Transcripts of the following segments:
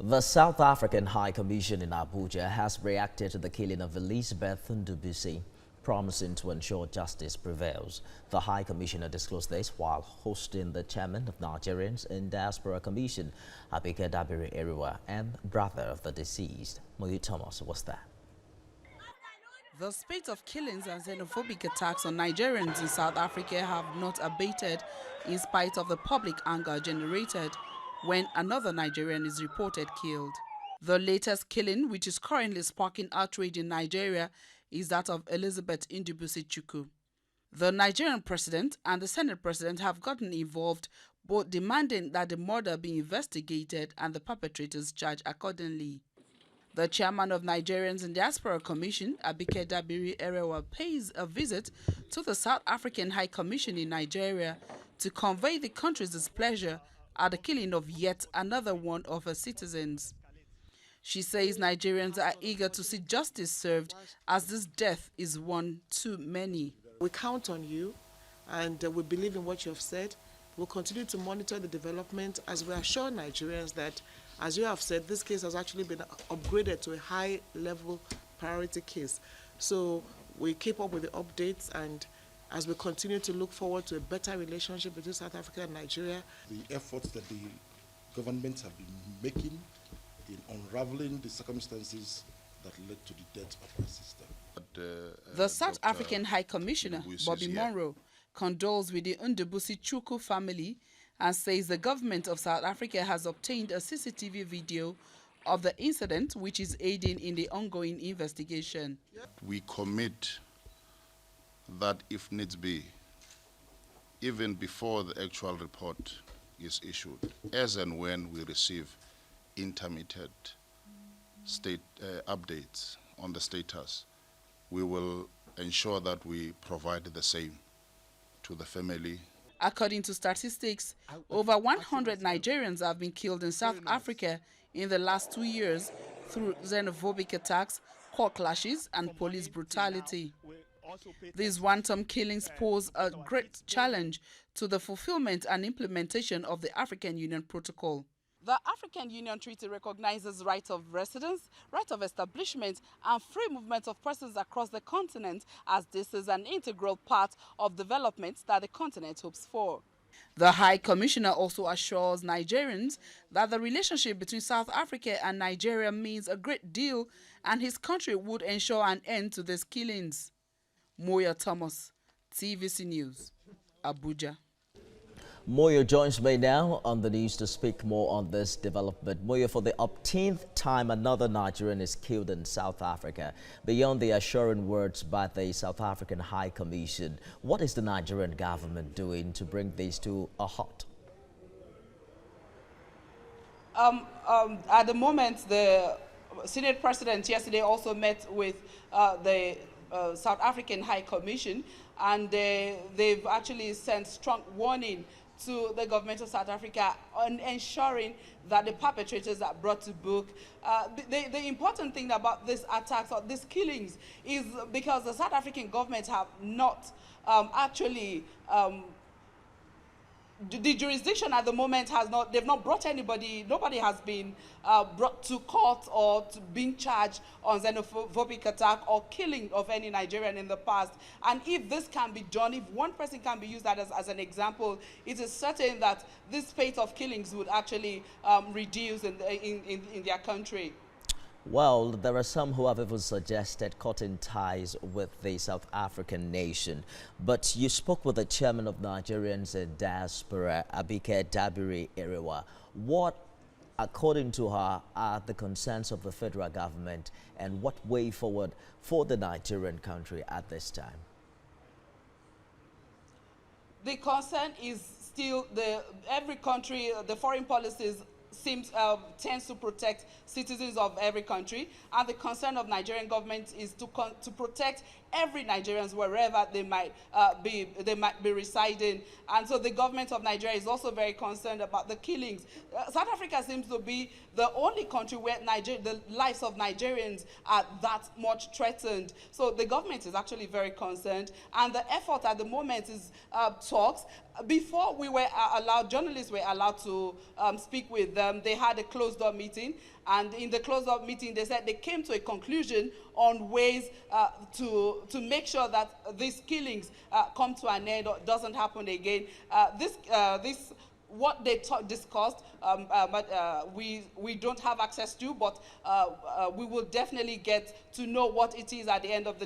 The South African High Commission in Abuja has reacted to the killing of Elizabeth Ndubuisi, promising to ensure justice prevails. The High Commissioner disclosed this while hosting the chairman of Nigerians in Diaspora Commission, Dabiri-Erewa, and brother of the deceased, Moyu Thomas, was there. The spate of killings and xenophobic attacks on Nigerians in South Africa have not abated in spite of the public anger generated when another Nigerian is reported killed. The latest killing, which is currently sparking outrage in Nigeria, is that of Elizabeth Ndubuisi-Chukwu. The Nigerian president and the Senate president have gotten involved, both demanding that the murder be investigated and the perpetrators charged accordingly. The chairman of Nigerians in Diaspora Commission, Dabiri-Erewa, pays a visit to the South African High Commission in Nigeria to convey the country's displeasure at the killing of yet another one of her citizens. She says Nigerians are eager to see justice served, as this death is one too many. We count on you, and we believe in what you have said. We'll continue to monitor the development as we assure Nigerians that, as you have said, this case has actually been upgraded to a high-level priority case. So we keep up with the updates, and as we continue to look forward to a better relationship between South Africa and Nigeria. The efforts that the governments have been making in unraveling the circumstances that led to the death of my sister. The South African High Commissioner, Bobby Monroe, condoles with the Ndubuisi-Chukwu family and says the government of South Africa has obtained a CCTV video of the incident, which is aiding in the ongoing investigation. We commit that if needs be, even before the actual report is issued, as and when we receive intermittent updates on the status, we will ensure that we provide the same to the family. According to statistics, over 100 Nigerians have been killed in South Africa in the last 2 years through xenophobic attacks, court clashes, and police brutality. These wanton killings pose a great challenge to the fulfillment and implementation of the African Union Protocol. The African Union Treaty recognizes right of residence, right of establishment, and free movement of persons across the continent, as this is an integral part of development that the continent hopes for. The High Commissioner also assures Nigerians that the relationship between South Africa and Nigeria means a great deal, and his country would ensure an end to these killings. Moyu Thomas, TVC News, Abuja. Moyu joins me now on the news to speak more on this development. Moyu, for the 18th time, another Nigerian is killed in South Africa. Beyond the assuring words by the South African High Commission, what is the Nigerian government doing to bring this to a halt? At the moment, the Senate President yesterday also met with the South African High Commission, and they've actually sent strong warning to the government of South Africa on ensuring that the perpetrators are brought to book. The important thing about these attacks or these killings is because the South African government have not actually the jurisdiction at the moment has not, they've not brought anybody, nobody has been brought to court or being charged on xenophobic attack or killing of any Nigerian in the past. And if this can be done, if one person can be used as an example, it is certain that this spate of killings would actually reduce in their country. Well, there are some who have even suggested cutting ties with the South African nation. But you spoke with the chairman of Nigerians in Diaspora, Dabiri-Erewa. What, according to her, are the concerns of the federal government, and what way forward for the Nigerian country at this time? The concern is still every country, the foreign policies tends to protect citizens of every country, and the concern of Nigerian government is to protect every Nigerians wherever they might be residing. And so the government of Nigeria is also very concerned about the killings. South Africa seems to be the only country where the lives of Nigerians are that much threatened. So the government is actually very concerned, and the effort at the moment is talks. before we were journalists were allowed to speak with them. They had a closed-door meeting, and in the closed-door meeting, they said they came to a conclusion on ways to make sure that these killings come to an end or doesn't happen again. What they discussed, but we don't have access to, but we will definitely get to know what it is at the end of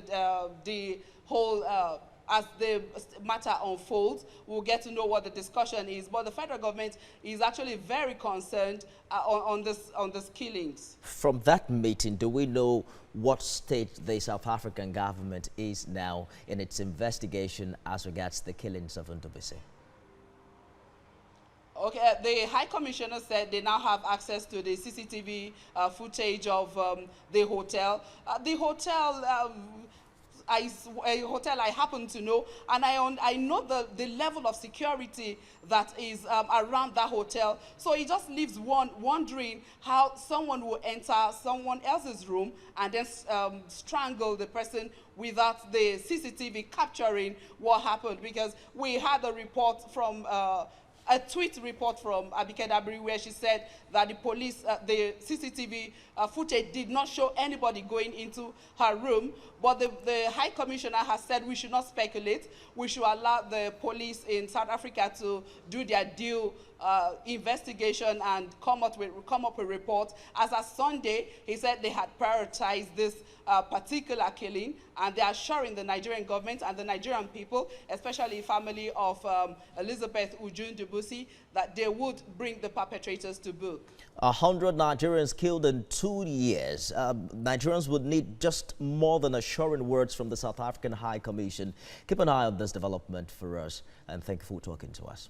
the whole. As the matter unfolds, we'll get to know what the discussion is. But the federal government is actually very concerned on this killings. From that meeting, do we know what state the South African government is now in its investigation as regards the killings of Ndubuisi? Okay, the High Commissioner said they now have access to the CCTV footage of the hotel. The hotel. A hotel I happen to know, and I know the level of security that is around that hotel. So it just leaves one wondering how someone will enter someone else's room and then strangle the person without the CCTV capturing what happened. Because we had a report from a tweet report from Abike Dabiri where she said that the police, the CCTV footage did not show anybody going into her room. But the High Commissioner has said we should not speculate. We should allow the police in South Africa to do their due investigation and come up with a report. As of Sunday, he said they had prioritized this particular killing, and they are assuring the Nigerian government and the Nigerian people, especially family of Elizabeth Ndubuisi, that they would bring the perpetrators to book. 100 Nigerians killed in 2 years. Nigerians would need just more than assuring words from the South African High Commission. Keep an eye on this development for us, and thank you for talking to us.